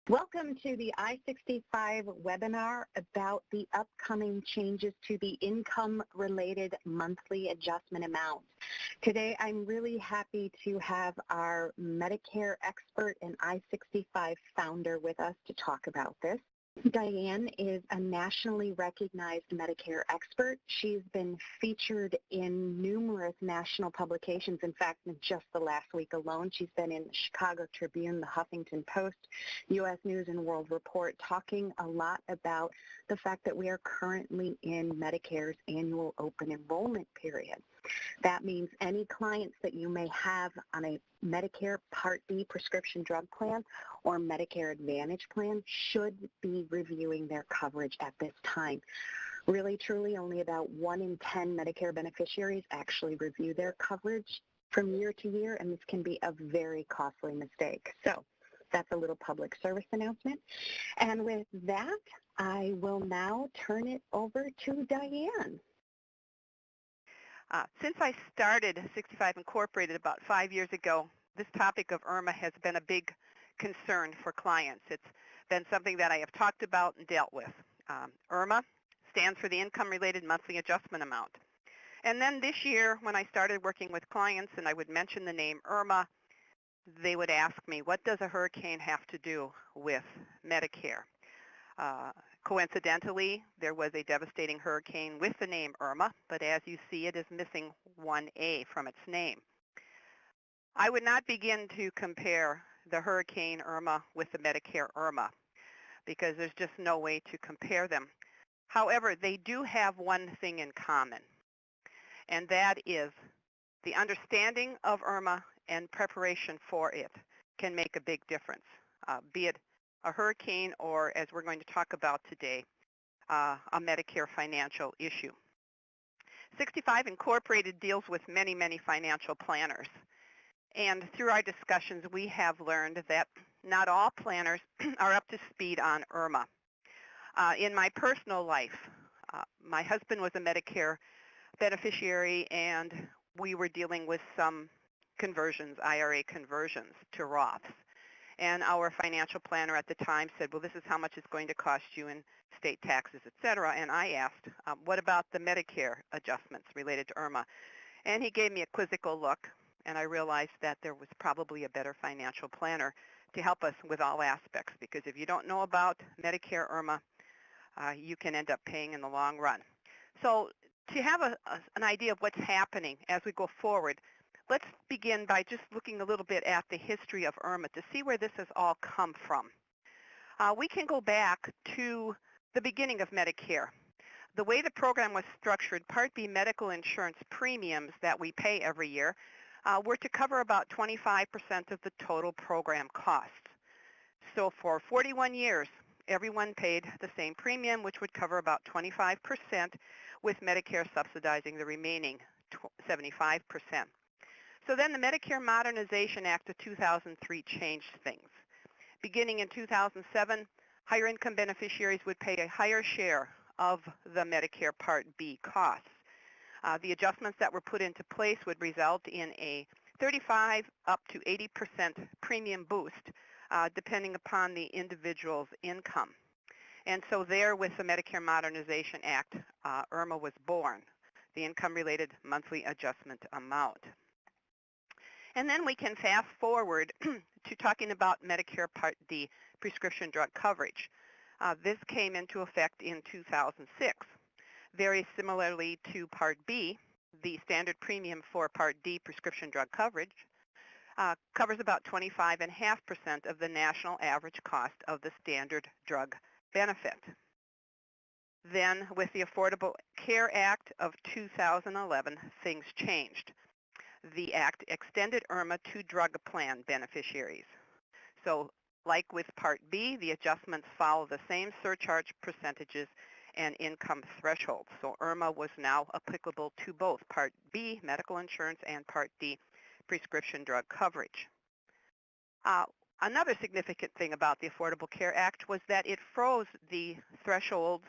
Welcome to the I-65 webinar about the upcoming changes to the income-related monthly adjustment amount. Today, I'm really happy to have our Medicare expert and I-65 founder with us to talk about this. Diane is a nationally recognized Medicare expert. She's been featured in numerous national publications. In fact, in just the last week alone, she's been in the Chicago Tribune, the Huffington Post, U.S. News and World Report, talking a lot about the fact that we are currently in Medicare's annual open enrollment period. That means any clients that you may have on a Medicare Part D prescription drug plan or Medicare Advantage plan should be reviewing their coverage at this time. Really, truly, only about 1 in 10 Medicare beneficiaries actually review their coverage from year to year, and this can be a very costly mistake. So that's a little public service announcement. And with that, I will now turn it over to Diane. Since I started 65 Incorporated about 5 years ago, this topic of IRMAA has been a big concern for clients. It's been something that I have talked about and dealt with. IRMAA stands for the Income-Related Monthly Adjustment Amount. And then this year, when I started working with clients and I would mention the name IRMAA, they would ask me, what does a hurricane have to do with Medicare? Coincidentally, there was a devastating hurricane with the name IRMAA, but as you see, it is missing one A from its name. I would not begin to compare the Hurricane IRMAA with the Medicare IRMAA because there's just no way to compare them. However, they do have one thing in common, and that is the understanding of IRMAA and preparation for it can make a big difference, be it a hurricane or, as we're going to talk about today, a Medicare financial issue. 65 Incorporated deals with many, many financial planners. And through our discussions, we have learned that not all planners are up to speed on IRMAA. In my personal life, my husband was a Medicare beneficiary, and we were dealing with some conversions, IRA conversions to Roths. And our financial planner at the time said, well, this is how much it's going to cost you in state taxes, et cetera. And I asked, what about the Medicare adjustments related to IRMAA? And he gave me a quizzical look, and I realized that there was probably a better financial planner to help us with all aspects, because if you don't know about Medicare IRMAA, you can end up paying in the long run. So to have an idea of what's happening as we go forward, let's begin by just looking a little bit at the history of IRMAA to see where this has all come from. We can go back to the beginning of Medicare. The way the program was structured, Part B medical insurance premiums that we pay every year were to cover about 25% of the total program costs. So for 41 years, everyone paid the same premium, which would cover about 25%, with Medicare subsidizing the remaining 75%. So then the Medicare Modernization Act of 2003 changed things. Beginning in 2007, higher income beneficiaries would pay a higher share of the Medicare Part B costs. The adjustments that were put into place would result in a 35 up to 80% premium boost, depending upon the individual's income. And so there, with the Medicare Modernization Act, IRMAA was born, the income-related monthly adjustment amount. And then we can fast forward to talking about Medicare Part D prescription drug coverage. This came into effect in 2006. Very similarly to Part B, the standard premium for Part D prescription drug coverage covers about 25.5% of the national average cost of the standard drug benefit. Then with the Affordable Care Act of 2011, things changed. The Act extended IRMAA to drug plan beneficiaries. So like with Part B, the adjustments follow the same surcharge percentages and income thresholds. So IRMAA was now applicable to both Part B medical insurance and Part D prescription drug coverage. Another significant thing about the Affordable Care Act was that it froze the thresholds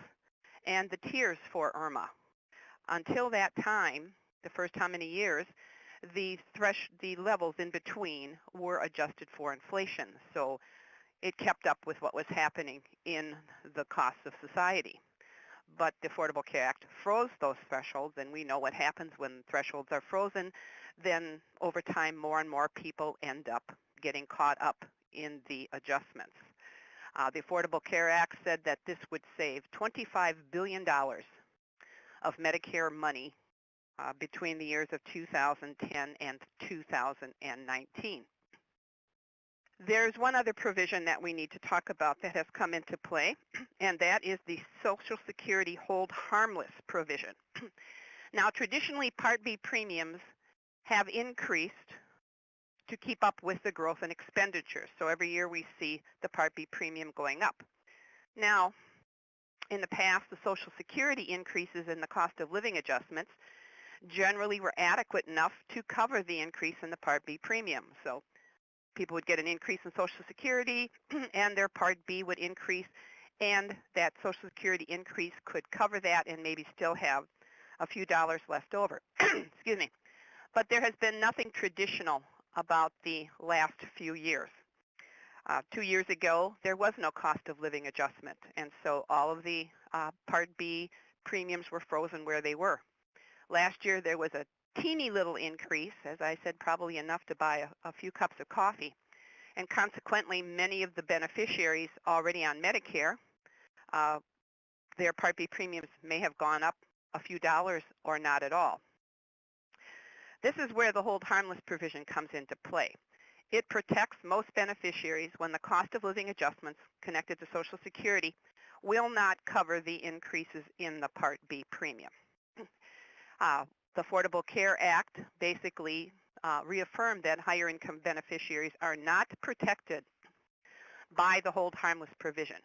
and the tiers for IRMAA. Until that time, the first how many years, the levels in between were adjusted for inflation. So it kept up with what was happening in the costs of society. But the Affordable Care Act froze those thresholds, and we know what happens when thresholds are frozen. Then over time, more and more people end up getting caught up in the adjustments. The Affordable Care Act said that this would save $25 billion of Medicare money between the years of 2010 and 2019. There's one other provision that we need to talk about that has come into play, and that is the Social Security hold harmless provision. Now, traditionally, Part B premiums have increased to keep up with the growth in expenditures. So every year we see the Part B premium going up. Now, in the past, the Social Security increases in the cost of living adjustments generally were adequate enough to cover the increase in the Part B premium. So people would get an increase in Social Security and their Part B would increase, and that Social Security increase could cover that and maybe still have a few dollars left over. Excuse me. But there has been nothing traditional about the last few years. 2 years ago, there was no cost of living adjustment, and so all of the Part B premiums were frozen where they were. Last year, there was a teeny little increase, as I said, probably enough to buy a few cups of coffee, and consequently, many of the beneficiaries already on Medicare, their Part B premiums may have gone up a few dollars or not at all. This is where the hold harmless provision comes into play. It protects most beneficiaries when the cost of living adjustments connected to Social Security will not cover the increases in the Part B premium. The Affordable Care Act basically reaffirmed that higher income beneficiaries are not protected by the hold harmless provision.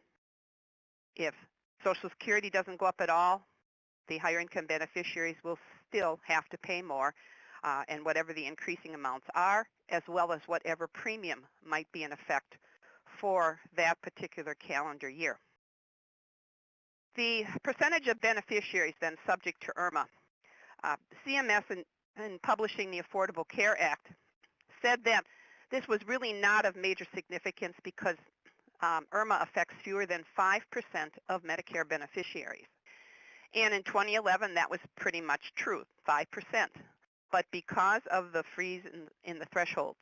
If Social Security doesn't go up at all, the higher income beneficiaries will still have to pay more, and whatever the increasing amounts are, as well as whatever premium might be in effect for that particular calendar year. The percentage of beneficiaries then subject to IRMAA. CMS in publishing the Affordable Care Act said that this was really not of major significance because IRMAA affects fewer than 5% of Medicare beneficiaries. And in 2011, that was pretty much true, 5%. But because of the freeze in the thresholds,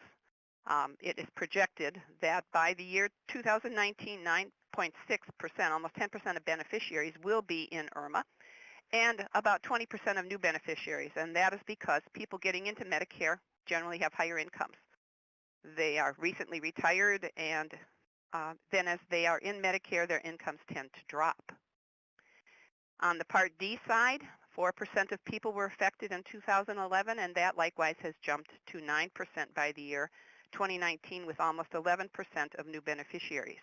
it is projected that by the year 2019, 9.6%, almost 10% of beneficiaries will be in IRMAA, and about 20% of new beneficiaries. And that is because people getting into Medicare generally have higher incomes. They are recently retired, and then as they are in Medicare, their incomes tend to drop. On the Part D side, 4% of people were affected in 2011, and that likewise has jumped to 9% by the year 2019, with almost 11% of new beneficiaries.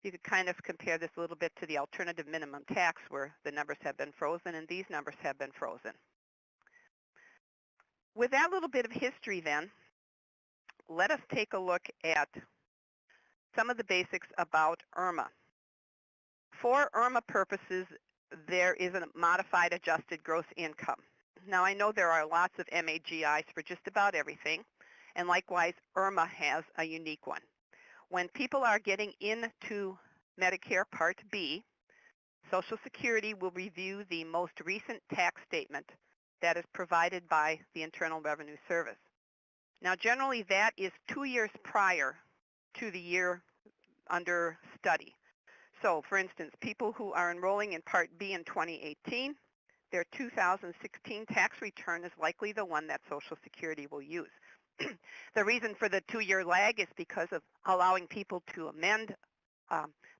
You could kind of compare this a little bit to the alternative minimum tax, where the numbers have been frozen and these numbers have been frozen. With that little bit of history then, let us take a look at some of the basics about IRMAA. For IRMAA purposes, there is a modified adjusted gross income. Now, I know there are lots of MAGIs for just about everything, and likewise, IRMAA has a unique one. When people are getting into Medicare Part B, Social Security will review the most recent tax statement that is provided by the Internal Revenue Service. Now, generally, that is 2 years prior to the year under study. So, for instance, people who are enrolling in Part B in 2018, their 2016 tax return is likely the one that Social Security will use. The reason for the 2-year lag is because of allowing people to amend,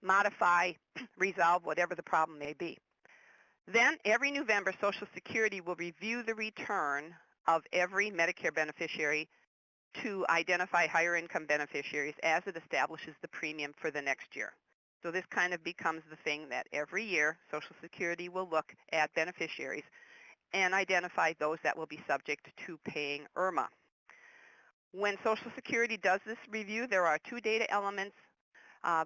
modify, resolve whatever the problem may be. Then, every November, Social Security will review the return of every Medicare beneficiary to identify higher income beneficiaries as it establishes the premium for the next year. So this kind of becomes the thing that every year Social Security will look at beneficiaries and identify those that will be subject to paying IRMAA. When Social Security does this review, there are 2 data elements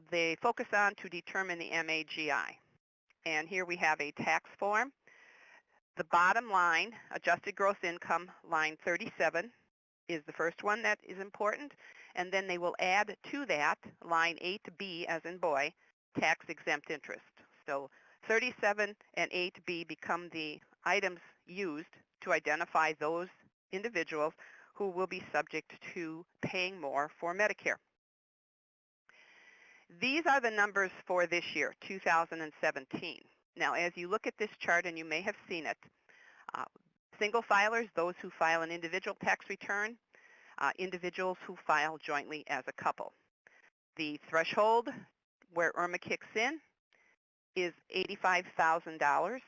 they focus on to determine the MAGI. And here we have a tax form. The bottom line, adjusted gross income, line 37, is the first one that is important. and then they will add to that line 8B as in boy, tax-exempt interest. So 37 and 8B become the items used to identify those individuals who will be subject to paying more for Medicare. These are the numbers for this year, 2017. Now, as you look at this chart, and you may have seen it, single filers, those who file an individual tax return, individuals who file jointly as a couple. The threshold where IRMAA kicks in is $85,000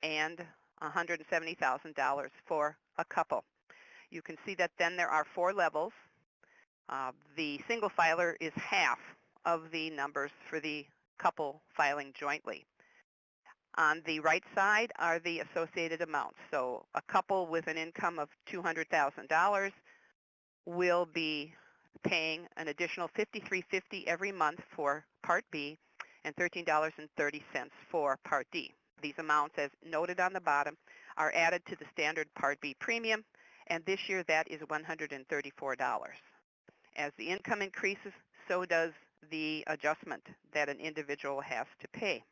and $170,000 for a couple. You can see that then there are 4 levels. The single filer is half of the numbers for the couple filing jointly. On the right side are the associated amounts. So a couple with an income of $200,000 will be paying an additional $53.50 every month for Part B and $13.30 for Part D. These amounts, as noted on the bottom, are added to the standard Part B premium, and this year that is $134. As the income increases, so does the adjustment that an individual has to pay.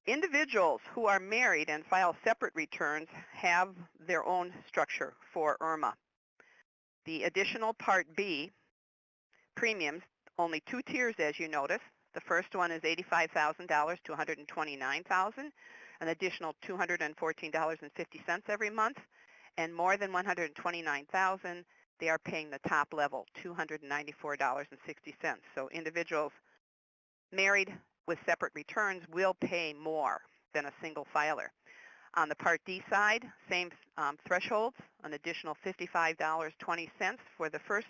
Individuals who are married and file separate returns have their own structure for IRMAA. The additional Part B premiums, only 2 tiers as you notice. The first one is $85,000 to $129,000, an additional $214.50 every month, and more than $129,000, they are paying the top level, $294.60. So individuals married with separate returns will pay more than a single filer. On the Part D side, same thresholds, an additional $55.20 for the first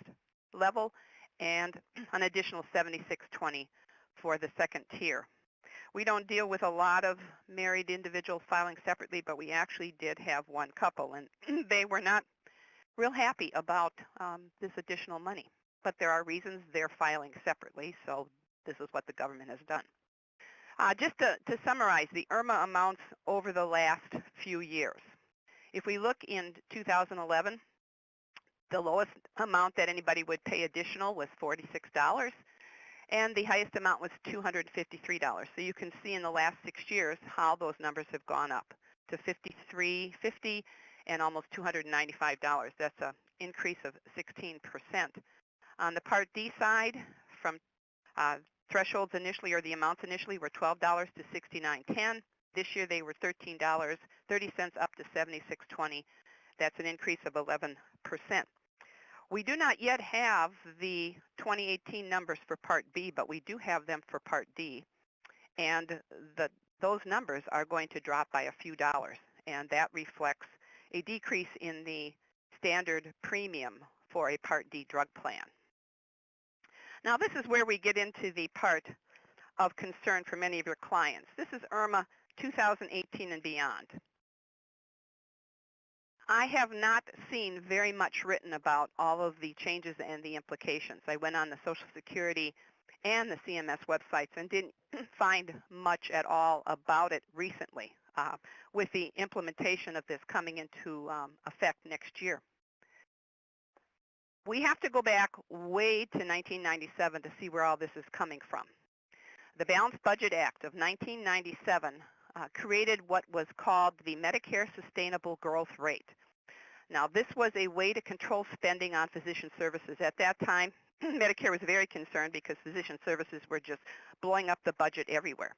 level and an additional $76.20 for the second tier. We don't deal with a lot of married individuals filing separately, but we actually did have one couple, and they were not real happy about this additional money. But there are reasons they're filing separately, so this is what the government has done. Just to summarize the IRMAA amounts over the last few years. If we look in 2011, the lowest amount that anybody would pay additional was $46, and the highest amount was $253. So you can see in the last 6 years how those numbers have gone up to $53.50 and almost $295. That's an increase of 16%. On the Part D side, from thresholds initially, or the amounts initially, were $12 to $69.10. This year they were $13.30 up to $76.20. That's an increase of 11%. We do not yet have the 2018 numbers for Part B, but we do have them for Part D. And those numbers are going to drop by a few dollars, and that reflects a decrease in the standard premium for a Part D drug plan. Now, this is where we get into the part of concern for many of your clients. This is IRMAA 2018 and beyond. I have not seen very much written about all of the changes and the implications. I went on the Social Security and the CMS websites and didn't find much at all about it recently with the implementation of this coming into effect next year. We have to go back way to 1997 to see where all this is coming from. The Balanced Budget Act of 1997 created what was called the Medicare Sustainable Growth Rate. Now, this was a way to control spending on physician services. At that time, Medicare was very concerned because physician services were just blowing up the budget everywhere.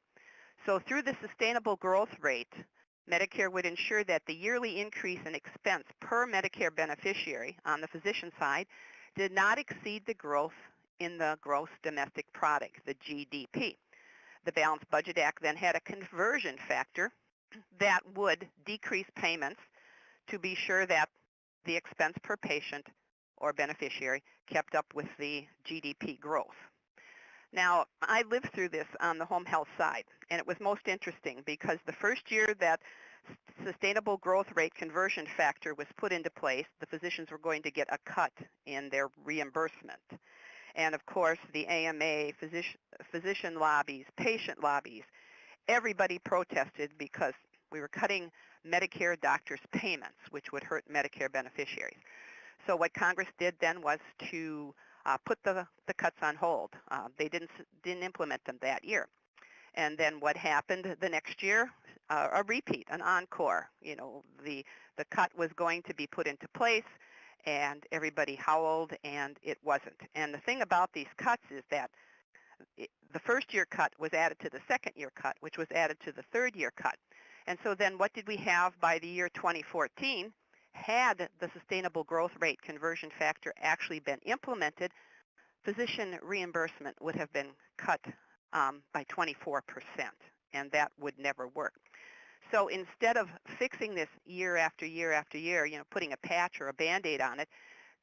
So through the Sustainable Growth Rate, Medicare would ensure that the yearly increase in expense per Medicare beneficiary on the physician side did not exceed the growth in the gross domestic product, the GDP. The Balanced Budget Act then had a conversion factor that would decrease payments to be sure that the expense per patient or beneficiary kept up with the GDP growth. Now, I lived through this on the home health side, and it was most interesting because the first year that Sustainable Growth Rate conversion factor was put into place, the physicians were going to get a cut in their reimbursement. And of course, the AMA, physician lobbies, patient lobbies, everybody protested because we were cutting Medicare doctors' payments, which would hurt Medicare beneficiaries. So what Congress did then was to put the cuts on hold. They didn't implement them that year. And then what happened the next year? A repeat, an encore. You know, the cut was going to be put into place, and everybody howled, and it wasn't. And the thing about these cuts is that the first year cut was added to the second year cut, which was added to the third year cut. And so then what did we have by the year 2014? Had the sustainable growth rate conversion factor actually been implemented, physician reimbursement would have been cut by 24%, and that would never work. So instead of fixing this year after year after year, you know, putting a patch or a Band-Aid on it,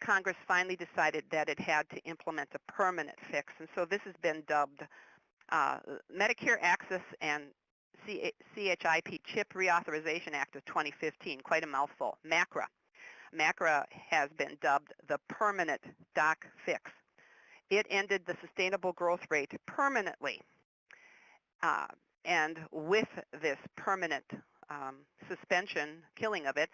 Congress finally decided that it had to implement a permanent fix. And so this has been dubbed Medicare Access and CHIP Chip Reauthorization Act of 2015, quite a mouthful, MACRA. MACRA has been dubbed the permanent doc fix. It ended the sustainable growth rate permanently. And with this permanent suspension, killing of it,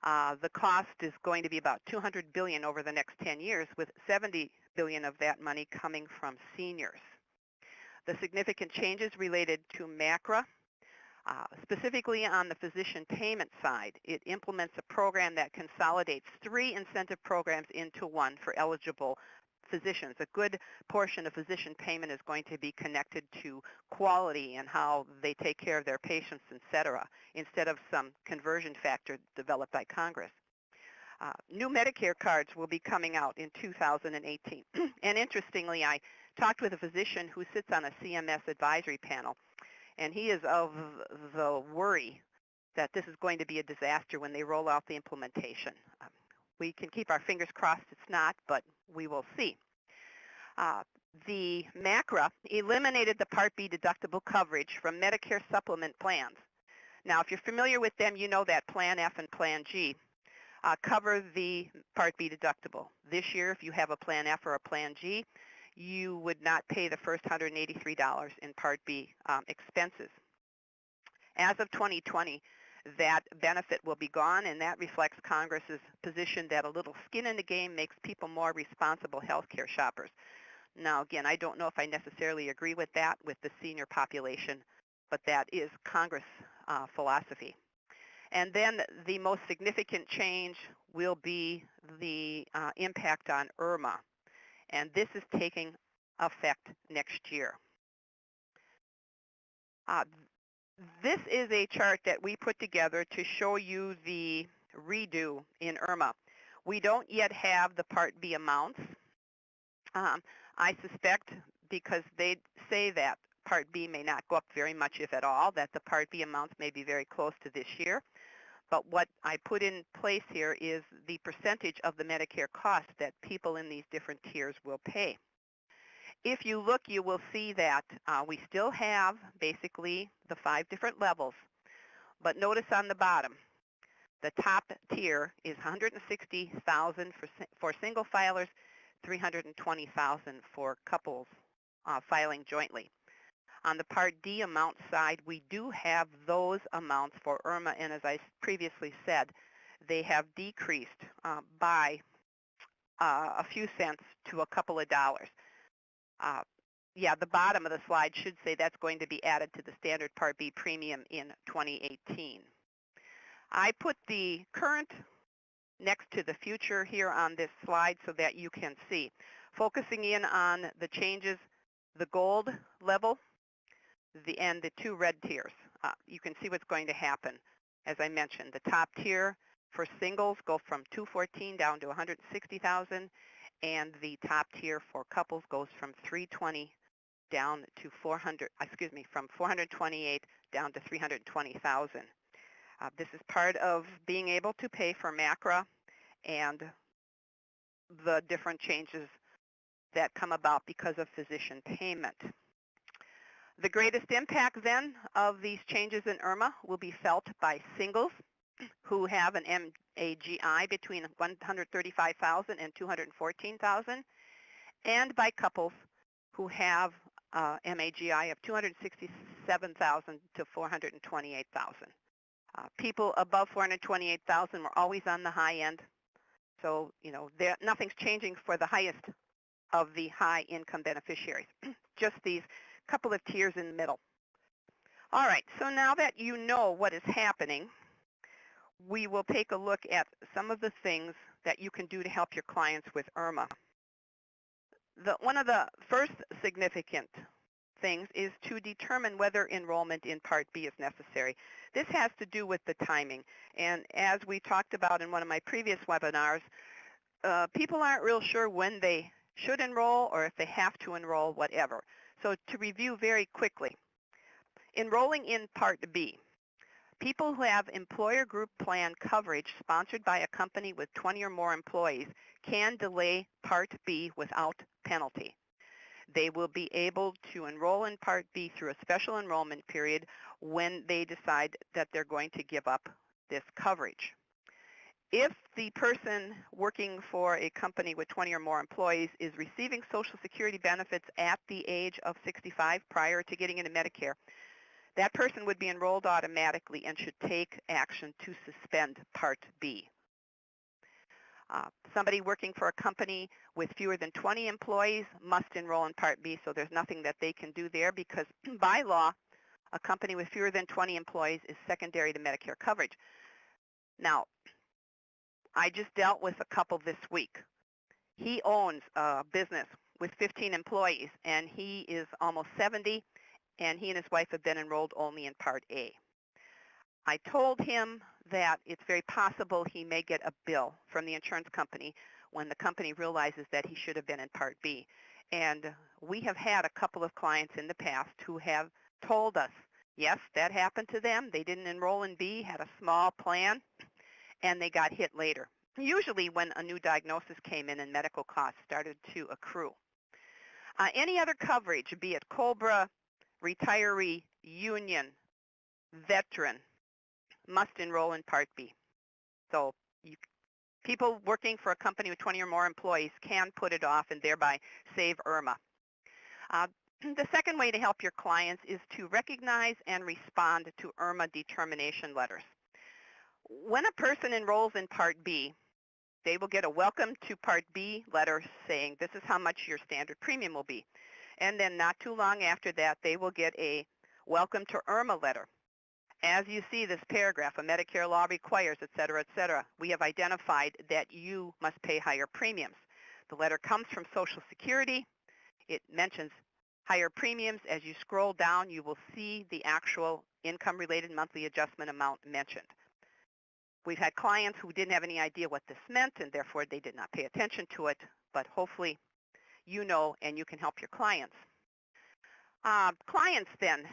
the cost is going to be about $200 billion over the next 10 years, with $70 billion of that money coming from seniors. The significant changes related to MACRA, specifically on the physician payment side, it implements a program that consolidates 3 incentive programs into one for eligible physicians. A good portion of physician payment is going to be connected to quality and how they take care of their patients, etc., instead of some conversion factor developed by Congress. New Medicare cards will be coming out in 2018. And interestingly, I talked with a physician who sits on a CMS advisory panel, and he is of the worry that this is going to be a disaster when they roll out the implementation. We can keep our fingers crossed it's not, but we will see. The MACRA eliminated the Part B deductible coverage from Medicare supplement plans. Now, if you're familiar with them, you know that Plan F and Plan G cover the Part B deductible. This year, if you have a Plan F or a Plan G, you would not pay the first $183 in Part B expenses. As of 2020, that benefit will be gone, and that reflects Congress's position that a little skin in the game makes people more responsible health care shoppers. Now, again, I don't know if I necessarily agree with that with the senior population, but that is Congress philosophy. And then the most significant change will be the impact on IRMAA, and this is taking effect next year. This is a chart that we put together to show you the redo in IRMAA. We don't yet have the Part B amounts. I suspect, because they say that Part B may not go up very much, if at all, that the Part B amounts may be very close to this year. But what I put in place here is the percentage of the Medicare cost that people in these different tiers will pay. If you look, you will see that we still have basically the 5 different levels. But notice on the bottom, the top tier is $160,000 for single filers, $320,000 for couples filing jointly. On the Part D amount side, we do have those amounts for IRMAA, and as I previously said, they have decreased by a few cents to a couple of dollars. Yeah, the bottom of the slide should say that's going to be added to the standard Part B premium in 2018. I put the current next to the future here on this slide so that you can see. Focusing in on the changes, the gold level and the 2 red tiers. You can see what's going to happen. As I mentioned, the top tier for singles go from $214,000 down to $160,000, and the top tier for couples goes from $320,000 down to from $428,000 down to $320,000. This is part of being able to pay for MACRA and the different changes that come about because of physician payment. The greatest impact then of these changes in IRMAA will be felt by singles who have an MAGI between $135,000 and $214,000, and by couples who have MAGI of $267,000 to $428,000. People above $428,000 were always on the high end, So, nothing's changing for the highest of the high income beneficiaries, just these couple of tiers in the middle. All right, so now that you know what is happening, we will take a look at some of the things that you can do to help your clients with IRMAA. One of the first significant things is to determine whether enrollment in Part B is necessary. This has to do with the timing. And as we talked about in one of my previous webinars, people aren't real sure when they should enroll or if they have to enroll, whatever. So to review very quickly, enrolling in Part B. People who have employer group plan coverage sponsored by a company with 20 or more employees can delay Part B without penalty. They will be able to enroll in Part B through a special enrollment period when they decide that they're going to give up this coverage. If the person working for a company with 20 or more employees is receiving Social Security benefits at the age of 65 prior to getting into Medicare, that person would be enrolled automatically and should take action to suspend Part B. Somebody working for a company with fewer than 20 employees must enroll in Part B, so there's nothing that they can do there because by law, a company with fewer than 20 employees is secondary to Medicare coverage. Now, I just dealt with a couple this week. He owns a business with 15 employees, and he is almost 70, and he and his wife have been enrolled only in Part A. I told him that it's very possible he may get a bill from the insurance company when the company realizes that he should have been in Part B. And we have had a couple of clients in the past who have told us, yes, that happened to them. They didn't enroll in B, had a small plan, and they got hit later, usually when a new diagnosis came in and medical costs started to accrue. Any other coverage, be it COBRA, retiree, union, veteran, must enroll in Part B. So people working for a company with 20 or more employees can put it off and thereby save IRMAA. The second way to help your clients is to recognize and respond to IRMAA determination letters. When a person enrolls in Part B, they will get a welcome to Part B letter saying this is how much your standard premium will be. And then not too long after that, they will get a welcome to IRMAA letter. As you see this paragraph, a Medicare law requires, et cetera, we have identified that you must pay higher premiums. The letter comes from Social Security. It mentions higher premiums. As you scroll down, you will see the actual income-related monthly adjustment amount mentioned. We've had clients who didn't have any idea what this meant, and therefore they did not pay attention to it, but hopefully you know and you can help your clients. Clients then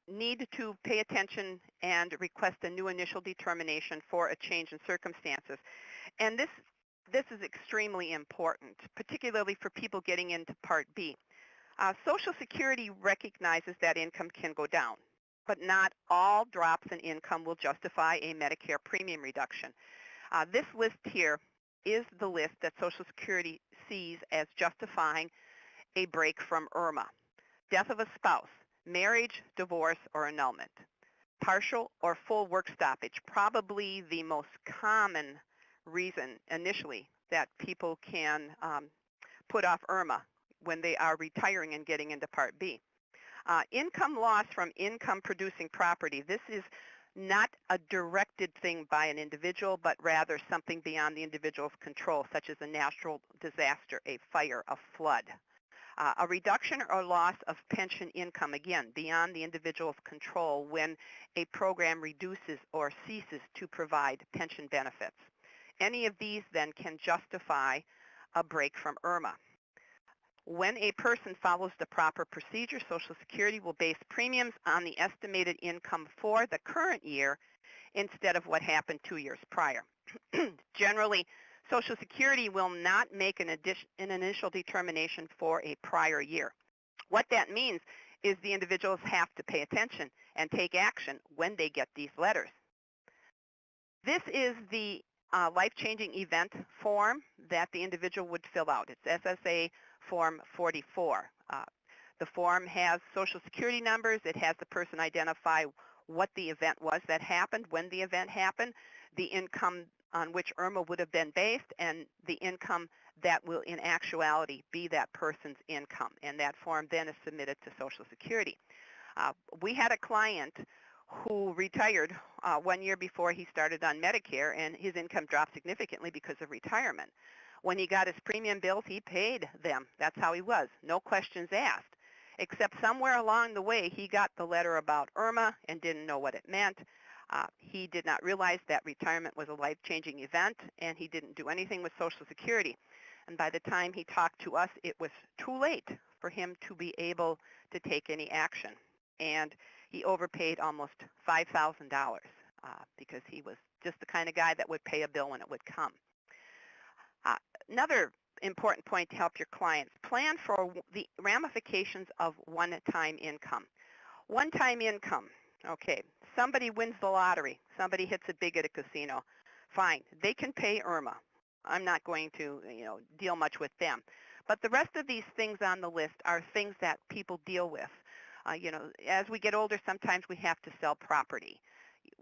need to pay attention and request a new initial determination for a change in circumstances. And this is extremely important, particularly for people getting into Part B. Social Security recognizes that income can go down, but not all drops in income will justify a Medicare premium reduction. This list here is the list that Social Security sees as justifying a break from IRMAA. Death of a spouse, marriage, divorce, or annulment. Partial or full work stoppage, probably the most common reason initially that people can put off IRMAA when they are retiring and getting into Part B. Income loss from income-producing property. This is not a directed thing by an individual, but rather something beyond the individual's control, such as a natural disaster, a fire, a flood. A reduction or loss of pension income, again, beyond the individual's control when a program reduces or ceases to provide pension benefits. Any of these then can justify a break from IRMAA. When a person follows the proper procedure, Social Security will base premiums on the estimated income for the current year instead of what happened 2 years prior. Generally, Social Security will not make an initial determination for a prior year. What that means is the individuals have to pay attention and take action when they get these letters. This is the life-changing event form that the individual would fill out. It's SSA Form 44. The form has Social Security numbers. It has the person identify what the event was that happened, when the event happened, the income on which IRMAA would have been based and the income that will in actuality be that person's income. And that form then is submitted to Social Security. We had a client who retired 1 year before he started on Medicare, and his income dropped significantly because of retirement. When he got his premium bills, he paid them. That's how he was. No questions asked. Except somewhere along the way, he got the letter about IRMAA and didn't know what it meant. He did not realize that retirement was a life-changing event, and he didn't do anything with Social Security. And by the time he talked to us, it was too late for him to be able to take any action. And he overpaid almost $5,000 because he was just the kind of guy that would pay a bill when it would come. Another important point to help your clients: plan for the ramifications of one-time income. One-time income, okay, somebody wins the lottery, somebody hits it big at a casino, fine, they can pay IRMAA. I'm not going to deal much with them. But the rest of these things on the list are things that people deal with. As we get older, sometimes we have to sell property.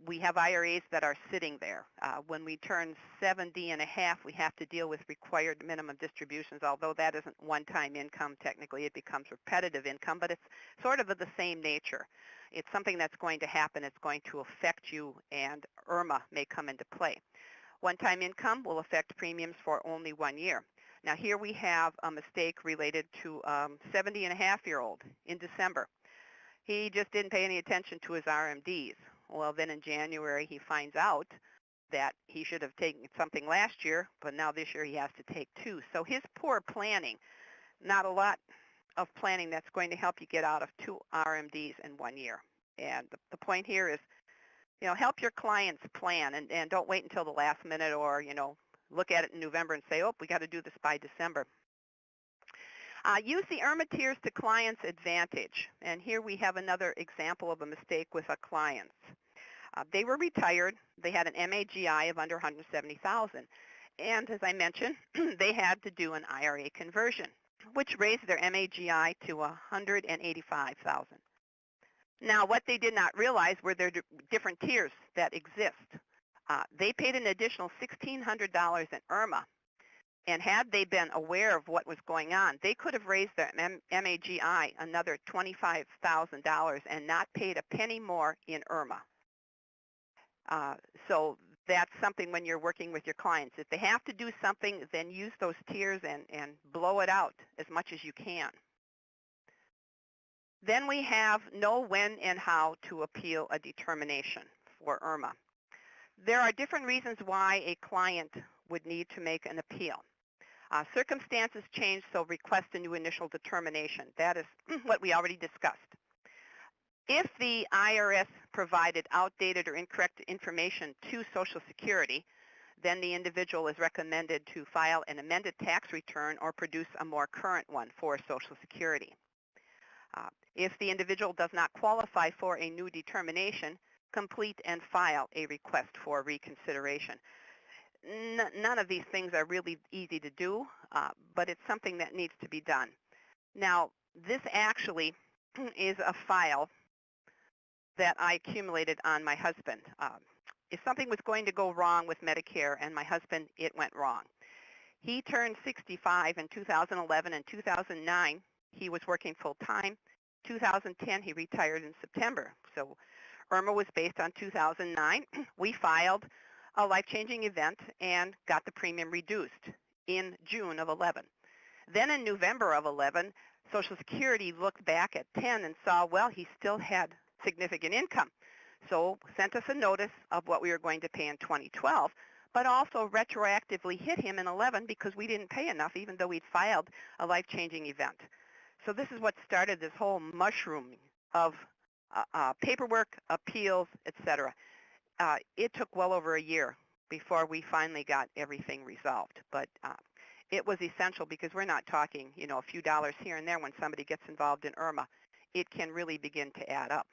We have IRAs that are sitting there. When we turn 70 and a half, we have to deal with required minimum distributions, although that isn't one-time income. Technically, it becomes repetitive income, but it's sort of the same nature. It's something that's going to happen. It's going to affect you, and IRMAA may come into play. One-time income will affect premiums for only 1 year. Now, here we have a mistake related to a 70-and-a-half-year-old in December. He just didn't pay any attention to his RMDs. Well, then in January, he finds out that he should have taken something last year, but now this year he has to take two. So his poor planning, not a lot of planning that's going to help you get out of 2 RMDs in 1 year. And the point here is, help your clients plan, and don't wait until the last minute or, look at it in November and say, oh, we got to do this by December. Use the IRMAA tiers to clients' advantage. And here we have another example of a mistake with a client. They were retired. They had an MAGI of under $170,000. And as I mentioned, they had to do an IRA conversion, which raised their MAGI to $185,000. Now, what they did not realize were there different tiers that exist. They paid an additional $1,600 in IRMAA. And had they been aware of what was going on, they could have raised their MAGI another $25,000 and not paid a penny more in IRMAA. So that's something when you're working with your clients. If they have to do something, then use those tiers and blow it out as much as you can. Then we have know when and how to appeal a determination for IRMAA. There are different reasons why a client would need to make an appeal. Circumstances change, so request a new initial determination. That is what we already discussed. If the IRS provided outdated or incorrect information to Social Security, then the individual is recommended to file an amended tax return or produce a more current one for Social Security. If the individual does not qualify for a new determination, complete and file a request for reconsideration. None of these things are really easy to do, but it's something that needs to be done. Now, this actually is a file that I accumulated on my husband. If something was going to go wrong with Medicare and my husband, it went wrong. He turned 65 in 2011 and 2009. He was working full-time. 2010, he retired in September. So IRMAA was based on 2009. We filed a life-changing event and got the premium reduced in June of 11. Then in November of 11, Social Security looked back at 10 and saw, well, he still had significant income. So sent us a notice of what we were going to pay in 2012, but also retroactively hit him in 11 because we didn't pay enough even though we'd filed a life-changing event. So this is what started this whole mushrooming of paperwork, appeals, etc. It took well over a year before we finally got everything resolved. But it was essential because we're not talking, a few dollars here and there when somebody gets involved in IRMAA. It can really begin to add up.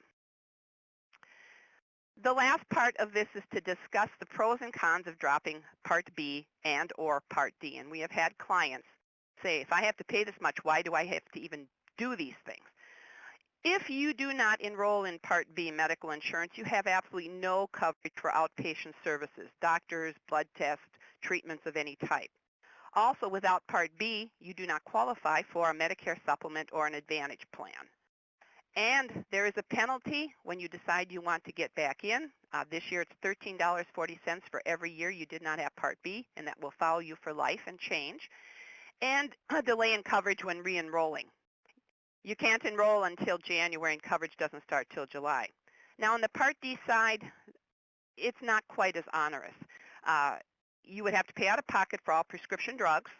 The last part of this is to discuss the pros and cons of dropping Part B and or Part D. And we have had clients say, if I have to pay this much, why do I have to even do these things? If you do not enroll in Part B medical insurance, you have absolutely no coverage for outpatient services, doctors, blood tests, treatments of any type. Also, without Part B, you do not qualify for a Medicare supplement or an Advantage plan. And there is a penalty when you decide you want to get back in. This year it's $13.40 for every year you did not have Part B, and that will follow you for life and change. And a delay in coverage when re-enrolling. You can't enroll until January, and coverage doesn't start till July. Now, on the Part D side, it's not quite as onerous. You would have to pay out of pocket for all prescription drugs,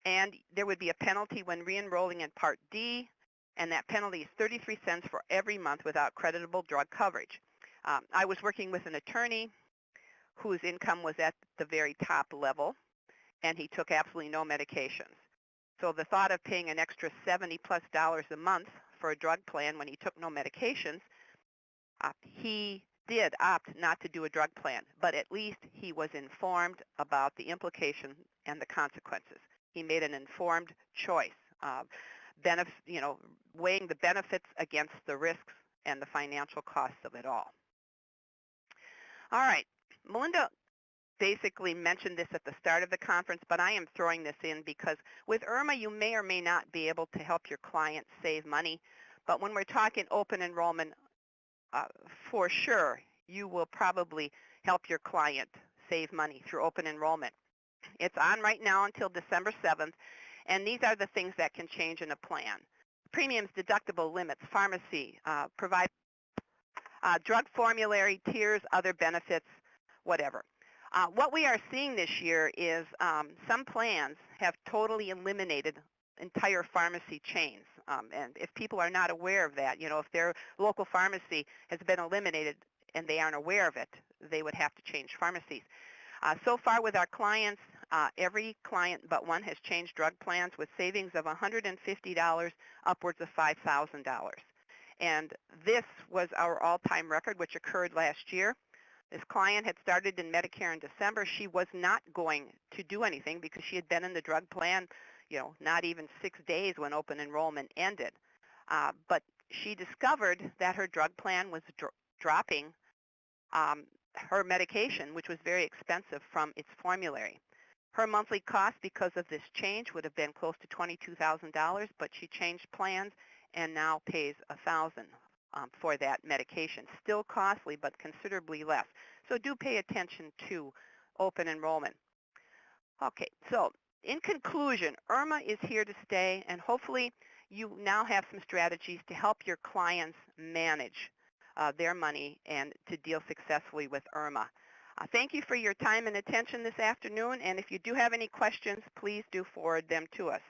and there would be a penalty when re-enrolling in Part D, and that penalty is 33 cents for every month without creditable drug coverage. I was working with an attorney whose income was at the very top level, and he took absolutely no medications. So the thought of paying an extra $70+ a month for a drug plan when he took no medications, he did opt not to do a drug plan, but at least he was informed about the implications and the consequences. He made an informed choice, weighing the benefits against the risks and the financial costs of it all. All right, Melinda basically mentioned this at the start of the conference, but I am throwing this in because with IRMAA, you may or may not be able to help your client save money. But when we're talking open enrollment, for sure, you will probably help your client save money through open enrollment. It's on right now until December 7th, and these are the things that can change in a plan. Premiums, deductible limits, pharmacy, provide drug formulary, tiers, other benefits, whatever. What we are seeing this year is some plans have totally eliminated entire pharmacy chains. And if people are not aware of that, if their local pharmacy has been eliminated and they aren't aware of it, they would have to change pharmacies. So far with our clients, every client but one has changed drug plans with savings of $150 upwards of $5,000. And this was our all-time record, which occurred last year. This client had started in Medicare in December. She was not going to do anything because she had been in the drug plan, not even 6 days when open enrollment ended. But she discovered that her drug plan was dropping her medication, which was very expensive, from its formulary. Her monthly cost because of this change would have been close to $22,000, but she changed plans and now pays $1,000 for that medication. Still costly, but considerably less. So do pay attention to open enrollment. Okay, so in conclusion, IRMAA is here to stay, and hopefully you now have some strategies to help your clients manage their money and to deal successfully with IRMAA. Thank you for your time and attention this afternoon, and if you do have any questions, please do forward them to us.